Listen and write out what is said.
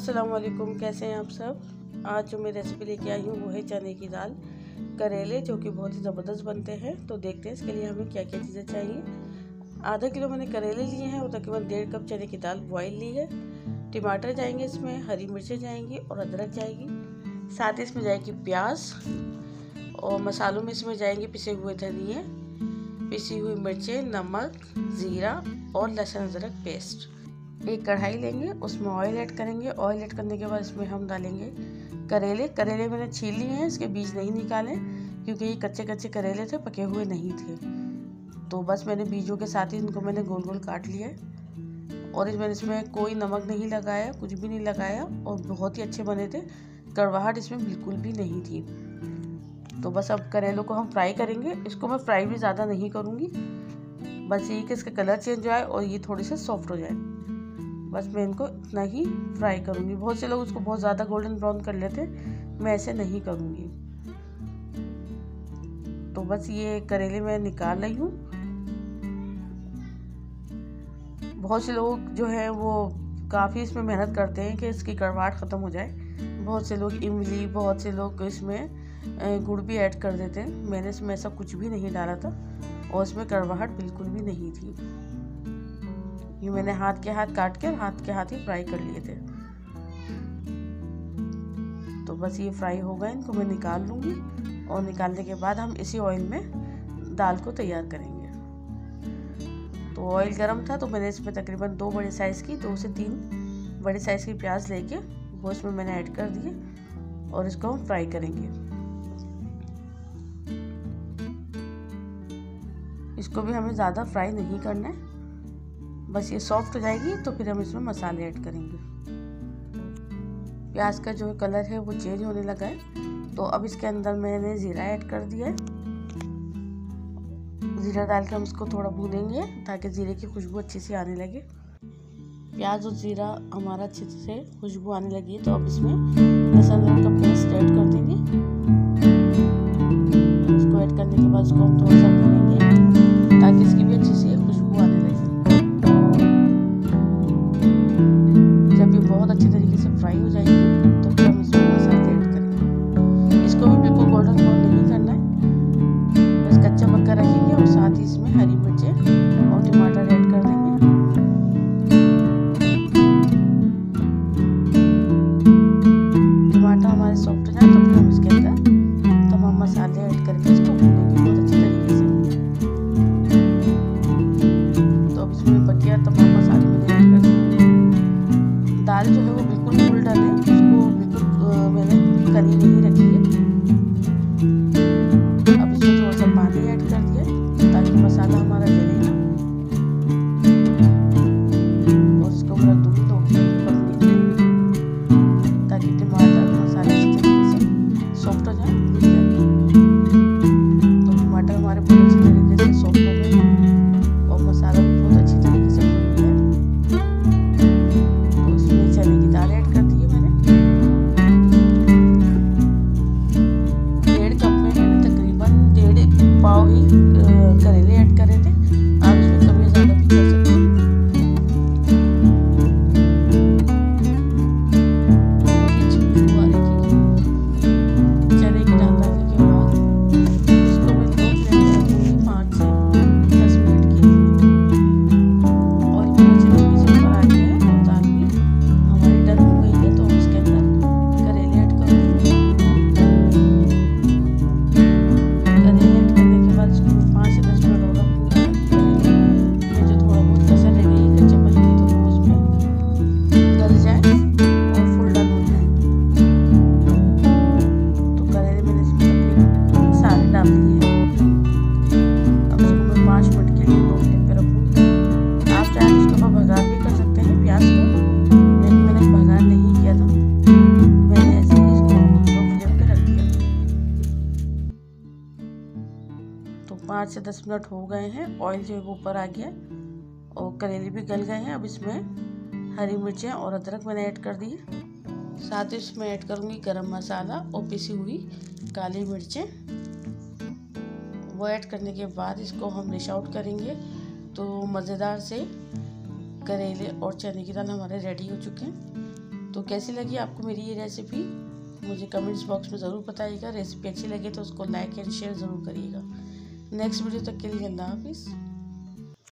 अस्सलाम वालेकुम, कैसे हैं आप सब। आज जो मैं रेसिपी लेके आई हूँ वो है चने की दाल करेले, जो कि बहुत ही ज़बरदस्त बनते हैं। तो देखते हैं इसके लिए हमें क्या क्या चीज़ें चाहिए। आधा किलो मैंने करेले लिए हैं और तकरीबन 1.5 कप चने की दाल बॉयल ली है। टमाटर जाएंगे इसमें, हरी मिर्चें जाएंगी और अदरक जाएगी। साथ ही इसमें जाएगी प्याज और मसालों में इसमें जाएंगे पिसे हुए धनिए, पिसी हुई मिर्चें, नमक, ज़ीरा और लहसुन अदरक पेस्ट। एक कढ़ाई लेंगे, उसमें ऑयल ऐड करेंगे। ऑयल ऐड करने के बाद इसमें हम डालेंगे करेले मैंने छील लिए हैं, इसके बीज नहीं निकाले क्योंकि ये कच्चे कच्चे करेले थे, पके हुए नहीं थे। तो बस मैंने बीजों के साथ ही इनको मैंने गोल गोल काट लिया है। और इसमें कोई नमक नहीं लगाया, कुछ भी नहीं लगाया और बहुत ही अच्छे बने थे। कड़वाहट इसमें बिल्कुल भी नहीं थी। तो बस अब करेलों को हम फ्राई करेंगे। इसको मैं फ्राई भी ज़्यादा नहीं करूँगी, बस ये कि इसका कलर चेंज हो जाए और ये थोड़ी से सॉफ्ट हो जाए। बस मैं इनको इतना ही फ्राई करूँगी। बहुत से लोग इसको बहुत ज़्यादा गोल्डन ब्राउन कर लेते हैं, मैं ऐसे नहीं करूँगी। तो बस ये करेले मैं निकाल रही हूँ। बहुत से लोग जो है वो काफ़ी इसमें मेहनत करते हैं कि इसकी कड़वाहट ख़त्म हो जाए। बहुत से लोग इमली, बहुत से लोग इसमें गुड़ भी ऐड कर देते हैं। मैंने इसमें ऐसा कुछ भी नहीं डाला था और इसमें कड़वाहट बिल्कुल भी नहीं थी। ये मैंने हाथ के हाथ काट कर हाथ के हाथ ही फ्राई कर लिए थे। तो बस ये फ्राई हो गए, इनको मैं निकाल लूँगी और निकालने के बाद हम इसी ऑयल में दाल को तैयार करेंगे। तो ऑयल गर्म था तो मैंने इसमें तकरीबन 2 बड़े साइज़ की 2 से 3 बड़े साइज़ की प्याज लेके वो इसमें मैंने ऐड कर दिए और इसको हम फ्राई करेंगे। इसको भी हमें ज़्यादा फ्राई नहीं करना है, बस ये सॉफ्ट हो जाएगी तो फिर हम इसमें मसाले ऐड करेंगे। प्याज का जो कलर है वो चेंज होने लगा है, तो अब इसके अंदर मैंने ज़ीरा ऐड कर दिया है। ज़ीरा डाल के हम इसको थोड़ा भूनेंगे ताकि ज़ीरे की खुशबू अच्छी सी आने लगे। प्याज और ज़ीरा हमारा अच्छे से खुशबू आने लगी है, तो अब इसमें लहसुन अदरक का पेस्ट ऐड कर देंगे। इसको ऐड करने के बाद इसको हम थोड़ा सा भूनेंगे ताकि इसकी भी अच्छी सी खुशबू आने लगे। जब ये बहुत अच्छे तरीके से फ्राई हो जाएगी तो फिर हम इसमें मसाले ऐड करेंगे। इसको भी बिल्कुल गोल्डन ब्राउन नहीं करना है, बस कच्चा पक्का रखेंगे और साथ ही इसमें हरी मिर्चें और टमाटर ऐड कर देंगे। टमाटर हमारे सॉफ्ट हो जाए तो फिर हम इसके अंदर तमाम मसाले ऐड करके इसको भूनेंगे बहुत अच्छे तरीके से। तो अब इसमें बकिया तमाम मसाले मैंने ऐड कर दिए। दाल जो है वो बिल्कुल फुल डन है, उसको बिल्कुल मैंने करी नहीं रखी है। अब इसमें थोड़ा सा पानी ऐड कर दिया ताकि मसाला हमारा जले ना, और इसको मैं रख दूँगी 2 मिनट पकने के लिए ताकि टमाटर मसाला अच्छी तरीके से सॉफ्ट हो जाए। तो टमाटर हमारे बहुत अच्छी तरीके से सॉफ्ट हो गए और मसाला भी बहुत अच्छी तरीके से भून गया है। तो इसमें चने की दाल ऐड कर दी है मैंने। 1.5 कप में मैंने तकरीबन 1.5 पाव ही करेले ऐड करे थे। आप इसमें कम या ज़्यादा भी कर सकते हैं। बहुत ही अच्छी खुशबू आ रही थी। चने की दाल डालने के बाद इसको मैं लो फ्लेम पर रखूँगी 5 से 10 मिनट के लिए। और ये अच्छे तरीके से ऊपर आ गया है और दाल भी हमारी डन हो गई है। तो हम इसके अंदर करेले ऐड करूँगी। करेले ऐड करने के बाद इसको 5 से 10 मिनट और रखूँगी ताकि करेले में जो थोड़ा बहुत कसर रह गई कच्चेपन की तो वो उसमें गल जाए और फुल डन हो जाए। तो करेले मैंने इसमें तकरीबन सारे डाल दिए हैं। अब इसको मैं 5 मिनट के लिए लो फ्लेम पे रखूँगी। आप चाहे इसके ऊपर भगार भी कर सकते हैं प्याज को, लेकिन मैंने भगार नहीं किया था, मैंने ऐसे ही इसको लो फ्लेम पे रख दिया। तो 5 से 10 मिनट हो गए हैं, ऑयल जो है वो ऊपर आ गया और करेले भी गल गए हैं। अब इसमें हरी मिर्चें और अदरक मैंने ऐड कर दी है। साथ ही इसमें ऐड करूँगी गरम मसाला और पिसी हुई काली मिर्चें। वो ऐड करने के बाद इसको हम डिश आउट करेंगे। तो मज़ेदार से करेले और चने की दाल हमारे रेडी हो चुके हैं। तो कैसी लगी आपको मेरी ये रेसिपी मुझे कमेंट्स बॉक्स में ज़रूर बताइएगा। रेसिपी अच्छी लगे तो उसको लाइक एंड शेयर ज़रूर करिएगा। नेक्स्ट वीडियो तक के लिए अल्लाह हाफिज़।